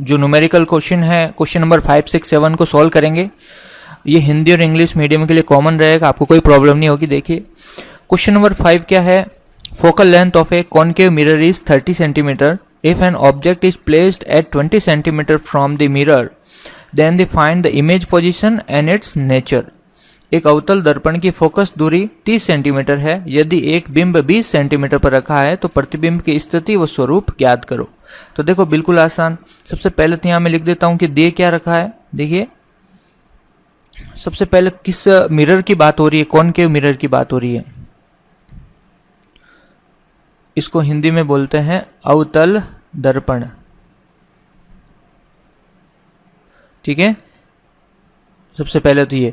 जो numerical question है, question number 5, 6, 7 को सॉल्व करेंगे। ये हिंदी और इंग्लिश मीडियम के लिए कॉमन रहेगा, आपको कोई प्रॉब्लम नहीं होगी। देखिए क्वेश्चन नंबर 5 क्या है, focal length of a concave mirror is 30 centimetre. If an object is placed at 20 centimetre from the mirror then they find the image position and its nature. एक अवतल दर्पण की फोकस दूरी 30 सेंटीमीटर है। यदि एक बिंब 20 सेंटीमीटर पर रखा है तो प्रतिबिंब की स्थिति व स्वरूप ज्ञात करो। तो देखो बिल्कुल आसान। सबसे पहले तो यहां मैं लिख देता हूं कि दे क्या रखा है। देखिए सबसे पहले किस मिरर की बात हो रही है, कॉनकेव मिरर की बात हो रही है। इसको हिंदी में बोलते हैं अवतल दर्पण, ठीक है। सबसे पहले तो ये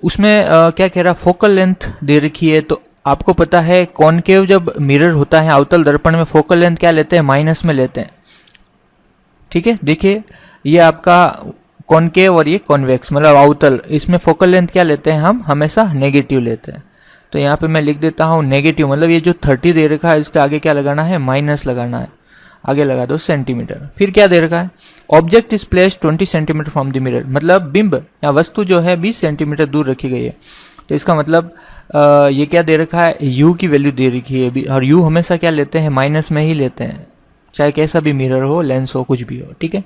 उसमें क्या कह रहा, फोकल लेंथ दे रखी है। तो आपको पता है कॉनकेव जब मिरर होता है अवतल दर्पण में फोकल लेंथ क्या लेते हैं, माइनस में लेते हैं, ठीक है। देखिए ये आपका कॉनकेव और ये कॉन्वेक्स मतलब अवतल, इसमें फोकल लेंथ क्या लेते हैं, हम हमेशा नेगेटिव लेते हैं। तो यहाँ पे मैं लिख देता हूँ नेगेटिव, मतलब ये जो 30 दे रखा है इसके आगे क्या लगाना है, माइनस लगाना है। आगे लगा दो सेंटीमीटर। फिर क्या दे रखा है, object is placed 20 centimetre from the mirror, मतलब बिंब या वस्तु जो है 20 सेंटीमीटर दूर रखी गई है। तो इसका मतलब ये क्या दे रखा है, u की वैल्यू दे रखी है। और u हमेशा क्या लेते हैं, माइनस में ही लेते हैं, चाहे कैसा भी मिरर हो, लेंस हो, कुछ भी हो, ठीक है।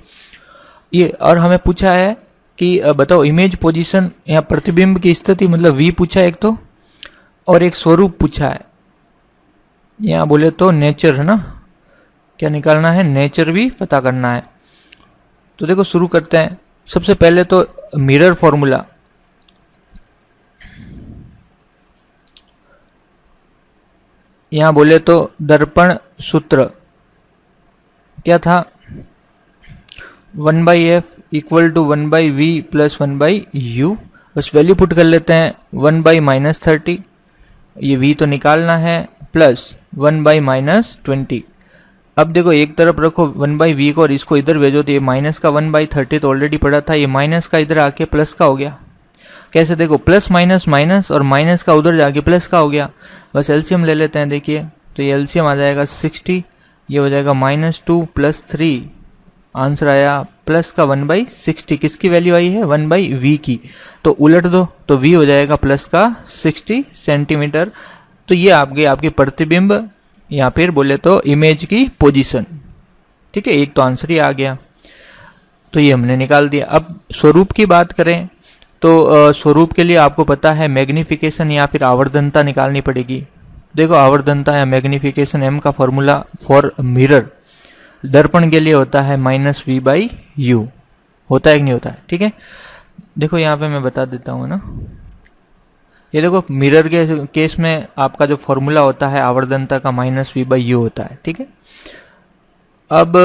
ये और हमें पूछा है कि बताओ इमेज पोजीशन या प्रतिबिंब की स्थिति, मतलब v पूछा है एक तो, और एक स्वरूप पूछा है। यहाँ बोले तो नेचर है ना, क्या निकालना है, नेचर भी पता करना है। तो देखो शुरू करते हैं। सबसे पहले तो मिरर फॉर्मूला, यहां बोले तो दर्पण सूत्र क्या था, 1/f equal to 1/v plus 1/u। बस वैल्यू पुट कर लेते हैं, 1/-30, ये v तो निकालना है, प्लस 1/-20। अब देखो एक तरफ रखो 1/v को और इसको इधर भेजो, तो ये माइनस का 1/30 तो ऑलरेडी पड़ा था, ये माइनस का इधर आके प्लस का हो गया। कैसे, देखो प्लस माइनस माइनस और माइनस का उधर जाके प्लस का हो गया। बस एलसीएम ले लेते हैं। देखिए तो ये एलसीएम आ जाएगा 60, ये हो जाएगा -2 + 3, आंसर आया प्लस का 1/60। किसकी वैल्यू आई है, 1/v की। तो उलट दो तो v हो जाएगा प्लस का 60 सेंटीमीटर। तो ये आपके प्रतिबिंब या फिर बोले तो इमेज की पोजीशन, ठीक है। एक तो आंसर ही आ गया, तो ये हमने निकाल दिया। अब स्वरूप की बात करें तो स्वरूप के लिए आपको पता है मैग्निफिकेशन या फिर आवर्धनता निकालनी पड़ेगी। देखो आवर्धनता या मैग्निफिकेशन m का फॉर्मूला फॉर मिरर दर्पण के लिए होता है -v/u, होता है कि नहीं होता है, ठीक है। देखो यहाँ पे मैं बता देता हूँ ना, ये देखो मिरर के केस में आपका जो फॉर्मूला होता है आवर्धनता का -v/u होता है, ठीक है। अब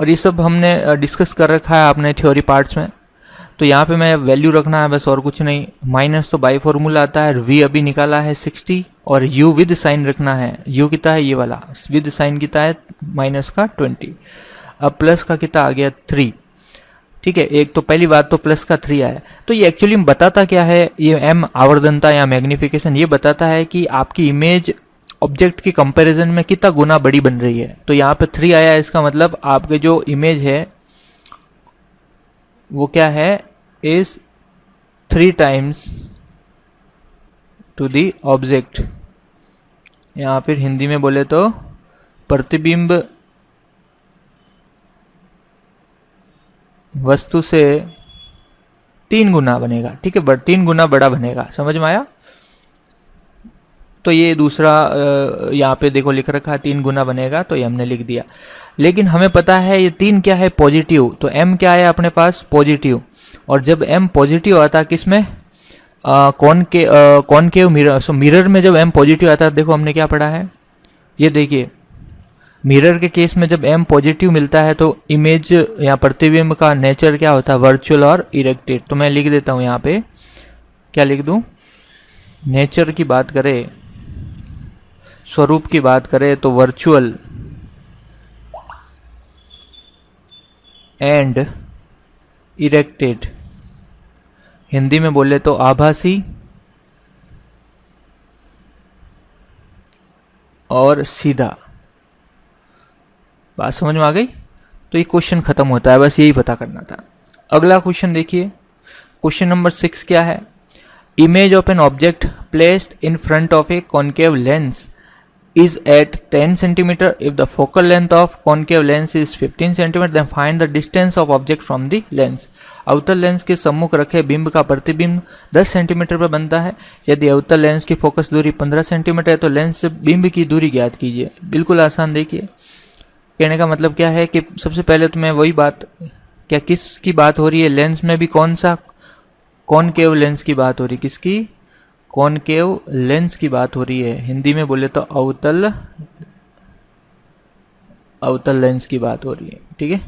और ये सब हमने डिस्कस कर रखा है आपने थ्योरी पार्ट्स में। तो यहाँ पे मैं वैल्यू रखना है बस, और कुछ नहीं। माइनस तो बाई फॉर्मूला आता है, v अभी निकाला है 60, और u विद साइन रखना है। u कितना है, ये वाला विद साइन कितना है, माइनस का 20। अब प्लस का कितना आ गया, 3, ठीक है। एक तो पहली बात तो प्लस का 3 आया। तो ये एक्चुअली बताता क्या है, ये m आवर्धनता या मैग्निफिकेशन ये बताता है कि आपकी इमेज ऑब्जेक्ट की कंपैरिजन में कितना गुना बड़ी बन रही है। तो यहाँ पे 3 आया, इसका मतलब आपके जो इमेज है वो क्या है, is 3 times to the object, या फिर हिंदी में बोले तो प्रतिबिंब वस्तु से 3 गुना बनेगा, ठीक है। 3 गुना बड़ा बनेगा, समझ में आया। तो ये दूसरा यहाँ पे देखो लिख रखा है 3 गुना बनेगा, तो ये हमने लिख दिया। लेकिन हमें पता है ये 3 क्या है, पॉजिटिव। तो m क्या है अपने पास, पॉजिटिव। और जब m पॉजिटिव आता है किसमें, कॉनकेव मिरर। सो मिरर में जब m पॉजिटिव आता है, देखो हमने क्या पढ़ा है, ये देखिए मिरर के केस में जब m पॉजिटिव मिलता है तो इमेज या प्रतिबिंब का नेचर क्या होता है, वर्चुअल और इरेक्टेड। तो मैं लिख देता हूं यहाँ पे, क्या लिख दूं, नेचर की बात करें, स्वरूप की बात करें तो वर्चुअल एंड इरेक्टेड। हिंदी में बोले तो आभासी और सीधा। बात समझ में आ गई। तो ये क्वेश्चन खत्म होता है, बस यही पता करना था। अगला क्वेश्चन देखिए, क्वेश्चन नंबर 6 क्या है? Image of an object placed in front of a concave lens is at 10 centimeter. If the focal length of concave lens is 15 centimeter, then find the distance of object from the lens. अवतल lens के सम्मुख रखे बिंब का प्रतिबिंब 10 centimetre पर बनता है। यदि अवतल लेंस की फोकस दूरी 15 सेंटीमीटर है तो लेंस से बिंब की दूरी ज्ञात कीजिए। बिल्कुल आसान। देखिए कहने का मतलब क्या है कि सबसे पहले तो मैं वही बात, क्या किसकी बात हो रही है? लेंस में भी कौन सा? कॉनकेव लेंस की बात हो रही। किसकी? कॉनकेव लेंस की बात हो रही है। हिंदी में बोले तो अवतल लेंस की बात हो रही है। ठीक है,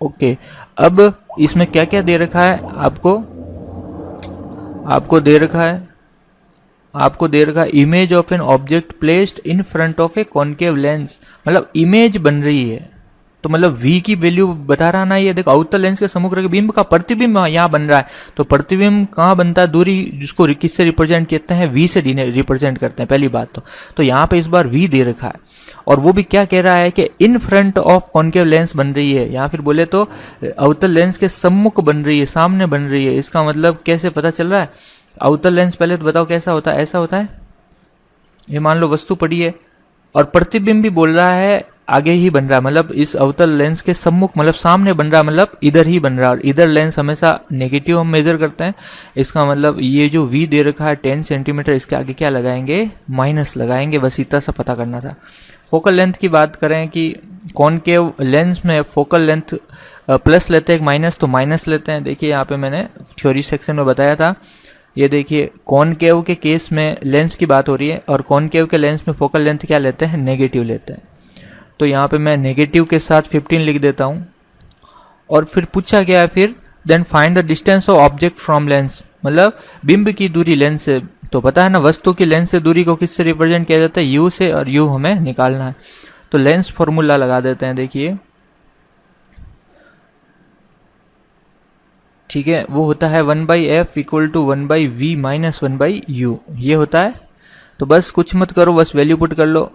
ओके। अब इसमें क्या क्या दे रखा है आपको दे रखा है image of an object placed in front of A concave lens, मतलब इमेज बन रही है। तो मतलब v की वैल्यू बता रहा ना ये। देखो अवतल लेंस के सम्मुख रखे बिंब का प्रतिबिंब यहाँ बन रहा है, तो प्रतिबिंब कहाँ बनता है? दूरी जिसको किससे रिप्रेजेंट करते हैं? v से रिप्रेजेंट करते हैं, पहली बात। तो यहाँ पे इस बार v दे रखा है, और वो भी क्या कह रहा है कि in front of concave lens बन रही है, या फिर बोले तो अवतल लेंस के सम्मुख बन रही है, सामने बन रही है। इसका मतलब कैसे पता चल रहा है? अवतल लेंस पहले तो बताओ कैसा होता है? ऐसा होता है, ये मान लो वस्तु पड़ी है और प्रतिबिंब भी बोल रहा है आगे ही बन रहा है, मतलब इस अवतल लेंस के सम्मुख, मतलब सामने बन रहा है, मतलब इधर ही बन रहा है। और इधर लेंस हमेशा नेगेटिव हम मेजर करते हैं। इसका मतलब ये जो v दे रखा है 10 सेंटीमीटर, इसके आगे क्या लगाएंगे? माइनस लगाएंगे। बस इतना सा पता करना था। फोकल लेंथ की बात करें कि कॉनकेव लेंस में फोकल लेंथ प्लस लेते हैं, माइनस तो माइनस लेते हैं। देखिए यहाँ पे मैंने थ्योरी सेक्शन में बताया था। ये देखिए कॉनकेव के केस में लेंस की बात हो रही है, और कॉनकेव के लेंस में फोकल लेंथ क्या लेते हैं? नेगेटिव लेते हैं। तो यहाँ पे मैं नेगेटिव के साथ 15 लिख देता हूँ। और फिर पूछा गया है फिर then find the distance of object from lens, मतलब बिंब की दूरी लेंस से। तो पता है ना वस्तु की लेंस से दूरी को किससे रिप्रेजेंट किया जाता है? u से, और u हमें निकालना है। तो लेंस फॉर्मूला लगा देते हैं। देखिए ठीक है, वो होता है 1/f equal to 1/v minus 1/u, ये होता है। तो बस कुछ मत करो, बस वैल्यू पुट कर लो।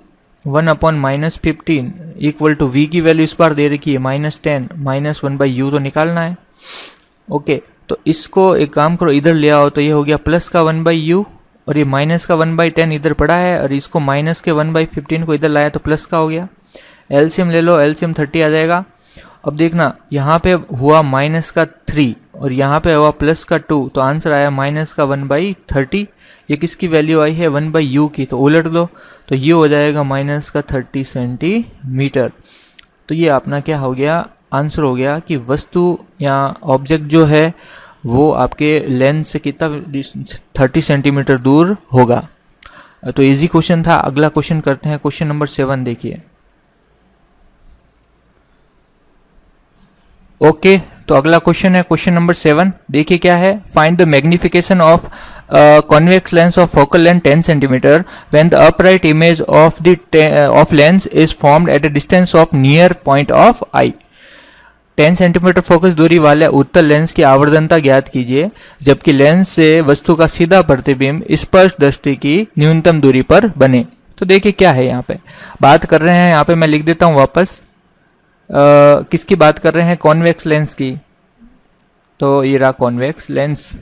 1/-15 इक्वल टू v की वैल्यू इस बार दे रखी है -10 माइनस 1/u तो निकालना है। ओके, तो इसको एक काम करो, इधर ले आओ। तो ये हो गया प्लस का 1/u, और ये माइनस का 1/10 इधर पड़ा है, और इसको माइनस के 1/15 को इधर लाया तो प्लस का हो गया। एलसीएम ले लो, एलसीएम 30 आ जाएगा। अब देखना यहाँ पे हुआ माइनस का 3 और यहाँ पे हुआ प्लस का 2, तो आंसर आया माइनस का 1/30। ये किसकी वैल्यू आई है? 1/u की। तो उलट दो तो ये हो जाएगा माइनस का 30 सेंटीमीटर। तो ये अपना क्या हो गया? आंसर हो गया कि वस्तु या ऑब्जेक्ट जो है वो आपके लेंस से कितना 30 सेंटीमीटर दूर होगा। तो इजी क्वेश्चन था। अगला क्वेश्चन करते हैं, क्वेश्चन नंबर 7 देखिए। ओके, तो अगला क्वेश्चन है क्वेश्चन नंबर 7। देखिए क्या है? Find the magnification of convex lens of focal length 10 centimeter when the upright image of the of lens is formed at a distance of near point of eye। 10 centimetre focus दूरी वाले उत्तल lens की आवर्धनता ज्ञात कीजिए जबकि lens से वस्तु का सीधा प्रतिबिंब स्पर्श दृष्टि की न्यूनतम दूरी पर बने। तो देखिए क्या है, यहाँ पे बात कर रहे हैं, यहाँ पे मैं लिख देता हूँ वापस। किसकी बात कर रहे हैं? कॉन्वेक्स लेंस की। तो ये रहा कॉन्वेक्स लेंस,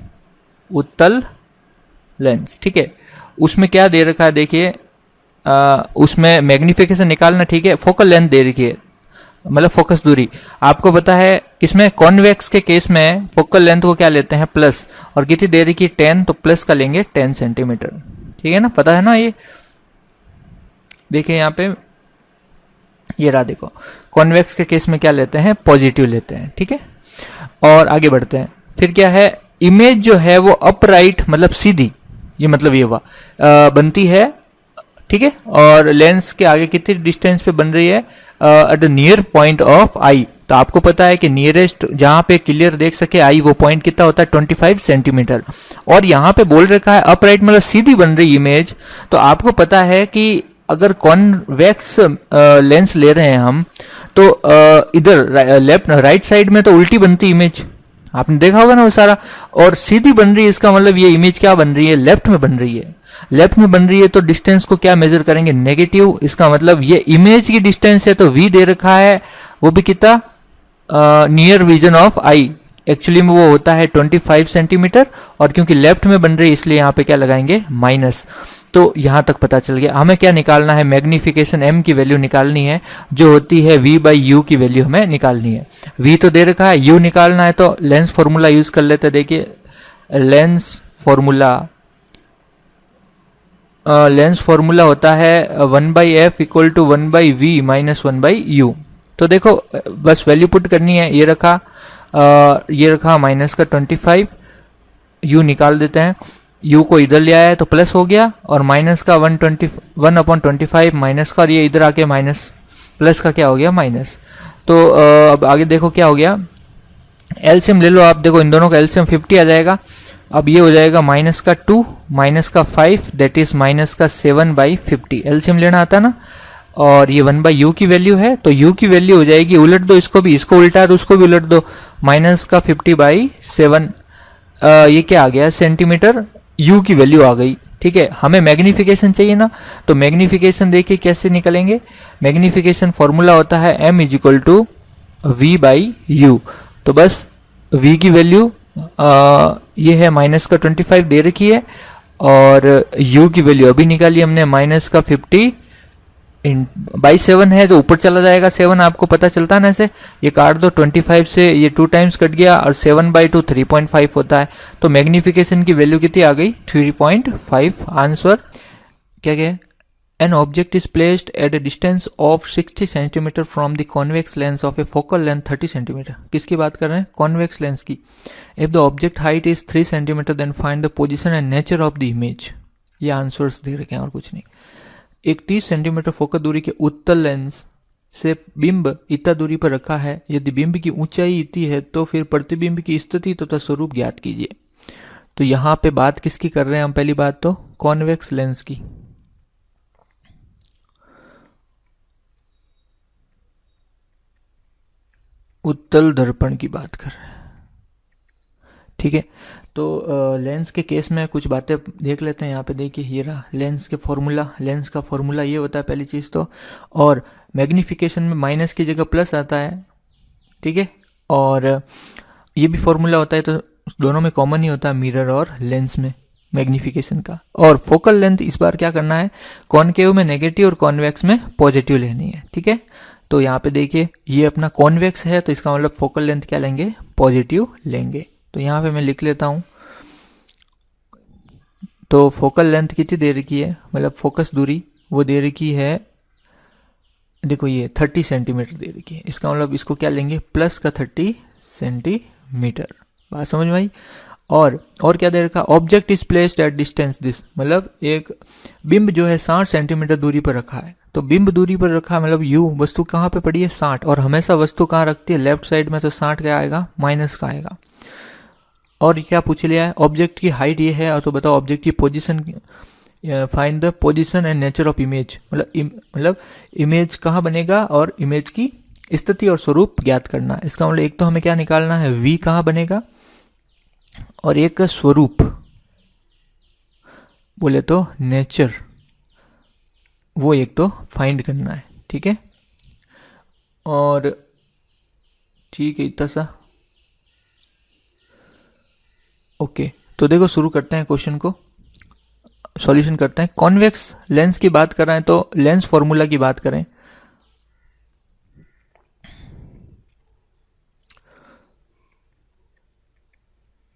उत्तल लेंस। ठीक है, उसमें क्या दे रखा है? देखिए उसमें मैग्निफिकेशन निकालना। ठीक है, फोकल लेंथ दे रखी है, मतलब फोकस दूरी। आपको पता है किसमें? कॉन्वेक्स के केस में फोकल लेंथ को क्या लेते हैं? प्लस। और कितनी दे रखी है? 10, तो प्लस का लेंगे 10 सेंटीमीटर। ठीक है ना, पता है ना ये। देखिए यहाँ पे ये रहा, देखो कॉन्वेक्स के केस में क्या लेते हैं? पॉजिटिव लेते हैं। ठीक है, और आगे बढ़ते हैं। फिर क्या है? इमेज जो है वो अपराइट, मतलब सीधी, ये मतलब ये हुआ बनती है। ठीक है, और लेंस के आगे कितनी डिस्टेंस पे बन रही है? At the near point of eye. तो आपको पता है कि नियरेस्ट जहां पे क्लियर देख सके आई, वो पॉइंट कितना होता है? 25 सेंटीमीटर। और यहाँ पे बोल रखा है अपराइट, मतलब सीधी बन रही इमेज। तो आपको पता है कि अगर कॉन्वेक्स लेंस ले रहे हैं हम, तो इधर लेफ्ट राइट साइड में तो उल्टी बनती इमेज, आपने देखा होगा ना वो सारा, और सीधी बन रही है, इसका मतलब ये इमेज क्या बन रही है, लेफ्ट में बन रही है। लेफ्ट में बन रही है तो डिस्टेंस को क्या मेजर करेंगे, नेगेटिव। इसका मतलब ये इमेज की डिस्टेंस है तो v दे रखा है, वो भी कितना, near vision of I. Actually में वो होता है 25 सेंटीमीटर, और क्योंकि लेफ्ट में बन रही है इसलिए यहाँ पे क्या लगाएंगे, माइनस। तो यहां तक पता चल गया। हमें क्या निकालना है, मैग्निफिकेशन m की वैल्यू निकालनी है, जो होती है v बाई यू की वैल्यू हमें निकालनी है। v तो दे रखा है, u निकालना है तो लेंस फॉर्मूला यूज कर लेते हैं। देखिए लेंस फॉर्मूला होता है 1/f equal to 1/v minus 1/u। तो देखो बस वैल्यू पुट करनी है, ये रखा माइनस का 25, u निकाल देते हैं, u को इधर ले आया तो प्लस हो गया, और माइनस का 1/25 माइनस का, और ये इधर आके माइनस, प्लस का क्या हो गया, माइनस। तो अब आगे देखो क्या हो गया, एलसीएम ले लो आप, देखो इन दोनों का एलसीएम 50 आ जाएगा। अब ये हो जाएगा माइनस का 2 माइनस का 5 दैट इज माइनस का 7/50। एलसीएम लेना आता ना, और ये 1/u की वैल्यू है, तो u की वैल्यू हो जाएगी, उलट दो इसको भी, इसको उल्टा है तो उसको भी उलट दो, माइनस का 50/7। ये क्या आ गया, सेंटीमीटर u की वैल्यू आ गई। ठीक है, हमें मैग्निफिकेशन चाहिए ना, तो मैग्निफिकेशन देखिए कैसे निकलेंगे। मैग्निफिकेशन फॉर्मूला होता है m is equal to v/u। तो बस v की वैल्यू ये है माइनस का 25 दे रखी है, और u की वैल्यू अभी निकाली हमने, माइनस का 50/7 है तो ऊपर चला जाएगा 7, आपको पता चलता है ना ऐसे, ये काट दो, 25 से ये 2 टाइम्स कट गया, और 7/2 3.5 होता है। तो मैग्निफिकेशन की वैल्यू कितनी आ गई, 3.5। आंसर क्या क्या है, An object is placed at a distance of 60 cm from the convex lens of a focal length 30 cm. किसकी बात कर रहे हैं, convex lens की। If the object height is 3 cm then find the position and nature of the image. ये answers दे रखे हैं और कुछ नहीं। एक 30 सेंटीमीटर फोकल दूरी के उत्तल लेंस से बिंब इतना दूरी पर रखा है, यदि बिंब की ऊंचाई इतनी है तो फिर प्रतिबिंब की स्थिति तथा स्वरूप ज्ञात कीजिए। तो यहाँ पे बात किसकी कर रहे हैं हम, पहली बात तो कॉन्वेक्स लेंस की। उत्तल दर्पण की बात कर रहे हैं। ठीक है, तो लेंस के केस में कुछ बातें देख लेते हैं। यहाँ पे देखिए ये रहा लेंस के फॉर्मूला, लेंस का फॉर्मूला ये होता है पहली चीज़ तो, और मैग्निफिकेशन में माइनस की जगह प्लस आता है। ठीक है, और ये भी फॉर्मूला होता है, तो दोनों में कॉमन ही होता है, मिरर और लेंस में मैग्निफिकेशन का। और फोकल लेंथ इस बार क्या करना है, कॉनकेव में नेगेटिव और कॉन्वेक्स में पॉजिटिव लेनी है। ठीक है, तो यहाँ पे देखिए ये अपना कॉन्वेक्स है, तो इसका मतलब फोकल लेंथ क्या लेंगे, पॉजिटिव लेंगे। तो यहाँ पे मैं लिख लेता हूँ, तो फोकल लेंथ कितनी दे रखी है, मतलब फोकस दूरी वो दे रखी है, देखो ये 30 सेंटीमीटर दे रखी है। इसका मतलब इसको क्या लेंगे, प्लस का 30 सेंटीमीटर। बात समझ में आई। और क्या दे रखा, object is placed at distance this, मतलब एक बिंब जो है 60 सेंटीमीटर दूरी पर रखा है। तो बिंब दूरी पर रखा है मतलब यू, वस्तु कहाँ पे पड़ी है, 60, और हमेशा वस्तु कहाँ रखती है, लेफ्ट साइड में, तो 60 क्या आएगा, माइनस का आएगा। और क्या पूछ लिया है, ऑब्जेक्ट की हाइट ये है, और तो बताओ ऑब्जेक्ट की position, find the position and nature of image, मतलब इमेज कहाँ बनेगा और इमेज की स्थिति और स्वरूप ज्ञात करना। इसका मतलब एक तो हमें क्या निकालना है, वी कहाँ बनेगा, और एक का स्वरूप बोले तो नेचर, वो एक तो फाइंड करना है। ठीक है, और ठीक है इतना सा। ओके, तो देखो शुरू करते हैं क्वेश्चन को, सॉल्यूशन करते हैं। कॉन्वेक्स लेंस की बात कर रहे हैं तो लेंस फॉर्मूला की बात करें,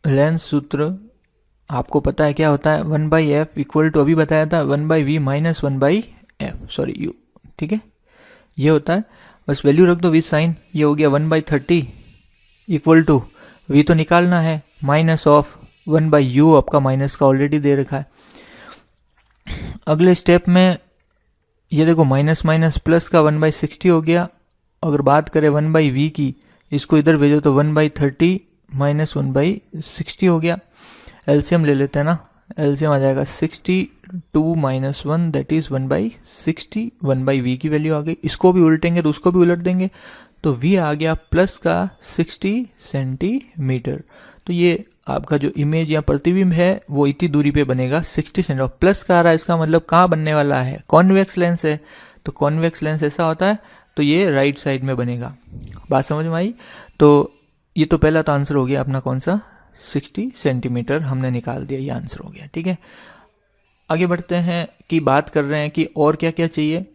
लेंस सूत्र आपको पता है क्या होता है, 1/f इक्वल टू, अभी बताया था 1/v minus 1/f, sorry u। ठीक है, ये होता है, बस वैल्यू रख दो विद साइन। ये हो गया 1/30 इक्वल टू, v तो निकालना है, माइनस ऑफ 1/u, आपका माइनस का ऑलरेडी दे रखा है। अगले स्टेप में ये देखो माइनस माइनस प्लस का 1/60 हो गया। अगर बात करें 1/v की, इसको इधर भेजो तो 1/30 माइनस 1/60 हो गया। एलसीएम ले लेते हैं ना, एलसीएम आ जाएगा 62 माइनस 1 दैट इज 1/60, 1/v की वैल्यू आ गई। इसको भी उल्टेंगे तो उसको भी उलट देंगे, तो v आ गया प्लस का 60 सेंटीमीटर। तो ये आपका जो इमेज या प्रतिबिंब है वो इतनी दूरी पे बनेगा 60 सेंटीमीटर। प्लस का आ रहा है, इसका मतलब कहाँ बनने वाला है, कॉन्वेक्स लेंस है, तो कॉन्वेक्स लेंस ऐसा होता है, तो ये राइट साइड में बनेगा। बात समझ में आई? तो ये तो पहला तो आंसर हो गया अपना, कौन सा, 60 सेंटीमीटर हमने निकाल दिया, ये आंसर हो गया। ठीक है, आगे बढ़ते हैं कि बात कर रहे हैं कि और क्या क्या चाहिए।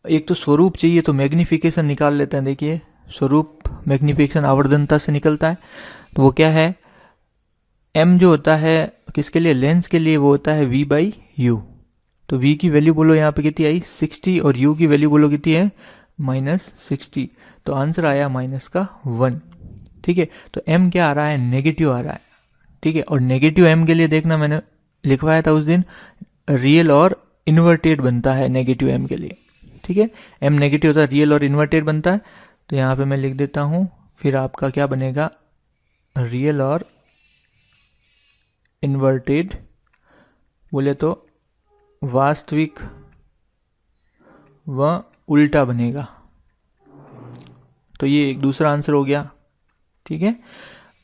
एक तो स्वरूप चाहिए, तो मैग्निफिकेशन निकाल लेते हैं। देखिए स्वरूप मैग्निफिकेशन आवर्धनता से निकलता है, तो वो क्या है, m जो होता है किसके लिए, लेंस के लिए, वो होता है v/u। तो v की वैल्यू बोलो यहाँ पे कितनी आई, 60, और u की वैल्यू बोलो कितनी है, -60। तो आंसर आया -1। ठीक है, तो m क्या आ रहा है, नेगेटिव आ रहा है। ठीक है, और नेगेटिव m के लिए देखना, मैंने लिखवाया था उस दिन, रियल और इन्वर्टेड बनता है नेगेटिव m के लिए। ठीक है, m नेगेटिव होता है, रियल और इन्वर्टेड बनता है। तो यहाँ पे मैं लिख देता हूँ, फिर आपका क्या बनेगा, रियल और इन्वर्टेड बोले तो वास्तविक व उल्टा बनेगा। तो ये एक दूसरा आंसर हो गया। ठीक है,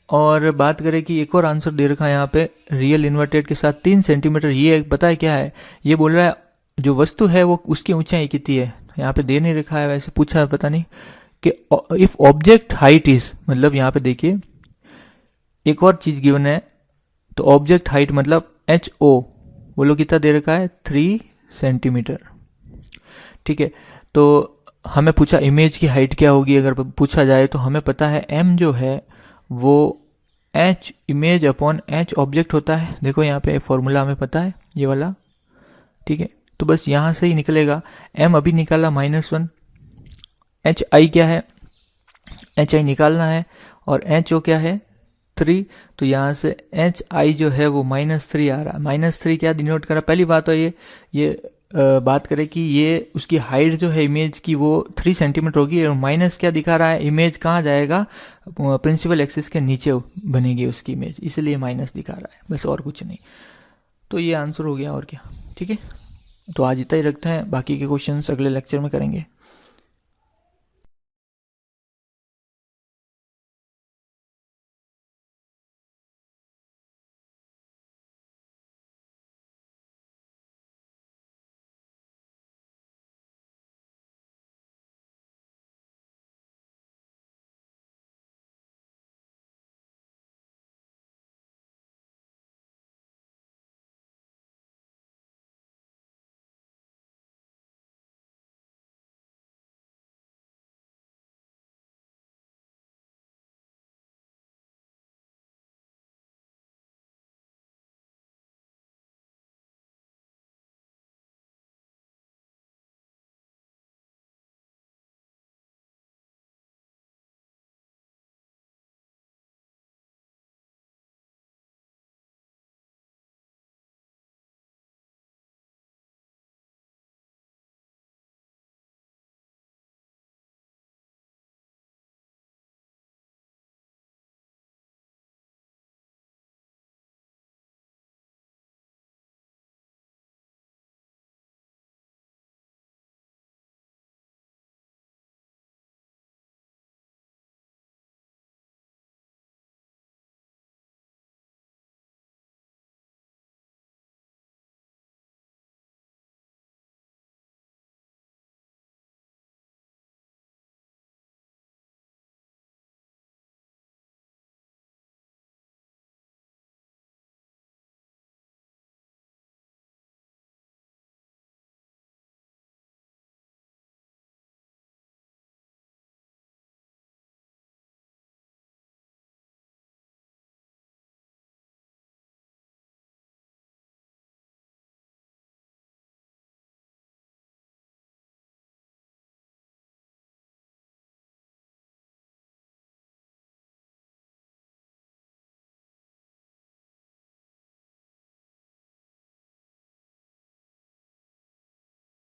और बात करें कि एक और आंसर दे रखा है यहाँ पे, रियल इन्वर्टेड के साथ 3 सेंटीमीटर। ये पता है क्या है, ये बोल रहा है जो वस्तु है वो उसकी ऊंचाई कितनी है। यहाँ पे दे नहीं रखा है, वैसे पूछा है पता नहीं, कि इफ ऑब्जेक्ट हाइट इज, मतलब यहाँ पे देखिए एक और चीज गिवन है, तो ऑब्जेक्ट हाइट मतलब HO बोलो कितना दे रखा है, 3 सेंटीमीटर। ठीक है, तो हमें पूछा इमेज की हाइट क्या होगी, अगर पूछा जाए तो हमें पता है m जो है वो h image upon h object होता है। देखो यहाँ पे फॉर्मूला हमें पता है ये वाला। ठीक है, तो बस यहाँ से ही निकलेगा, m अभी निकाला -1, hi क्या है, hi निकालना है, और ho क्या है, 3। तो यहाँ से hi जो है वो -3 आ रहा है। -3 क्या डिनोट कर रहा है, पहली बात तो ये बात करें कि ये उसकी हाइट जो है इमेज की वो 3 सेंटीमीटर होगी, और माइनस क्या दिखा रहा है, इमेज कहाँ जाएगा, प्रिंसिपल एक्सिस के नीचे बनेगी उसकी इमेज, इसलिए माइनस दिखा रहा है, बस और कुछ नहीं। तो ये आंसर हो गया, और क्या। ठीक है, तो आज इतना ही रखते हैं, बाकी के क्वेश्चंस अगले लेक्चर में करेंगे।